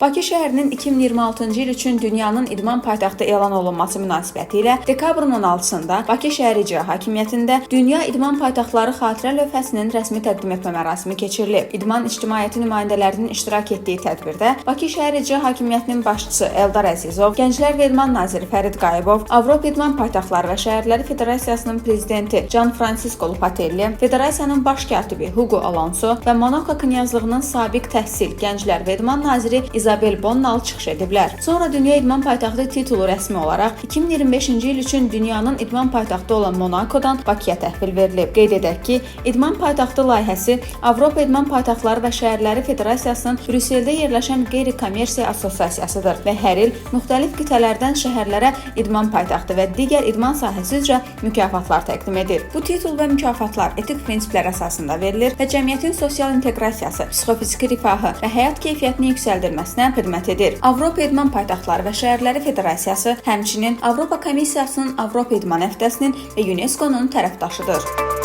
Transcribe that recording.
Bakı şəhərinin 2026-cı il üçün dünyanın idman paytaxtı elan olunması münasibətilə dekabrın 16-sında Bakı şəhər icra hakimiyyətində Dünya İdman Paytaxtları xatirə lövhəsinin rəsmi təqdim etmə mərasimi keçirilib. İdman ictimaiyyəti nümayəndələrinin iştirak etdiyi tədbirdə Bakı şəhər icra hakimiyyətinin başçısı Eldar Əzizov, Gənclər və İdman naziri Fərid Qayıbov, Avropa İdman Paytaxtları və Şəhərləri Federasiyasının prezidenti Gian Francisco Lupatelli, Federasiyanın baş katibi Hugo Alonso və Monako knyazlığının sabiq təhsil, Gənclər və İdman naziri İzabel Bonnal çıxış ediblər. Sonra Dünya İdman Paytaxtı titulu rəsmi olaraq 2025-ci il üçün dünyanın idman paytaxtı olan Monakodan Bakıya təhvil verilib. Qeyd edək ki, İdman Paytaxtı layihəsi Avropa İdman Paytaxtları və Şəhərləri Federasiyasının Brüsseldə yerləşən qeyri-kommersiya assosiasiyasıdır və hər il müxtəlif qitələrdən şəhərlərə idman paytaxtı və digər idman sahəsi üzrə mükafatlar təqdim edir. Bu titul və mükafatlar etik prinsiplər əsasında verilir və cəmiyyətin sosial inteqrasiyası, psixofiziki rifahı və həyat keyfiyyətini yüksəldirməsinə xidmət edir. Avropa İdman Paytaxtları və Şəhərləri Federasiyası həmçinin Avropa Komissiyasının Avropa İdman Həftəsinin və UNESCO-nun tərəfdaşıdır.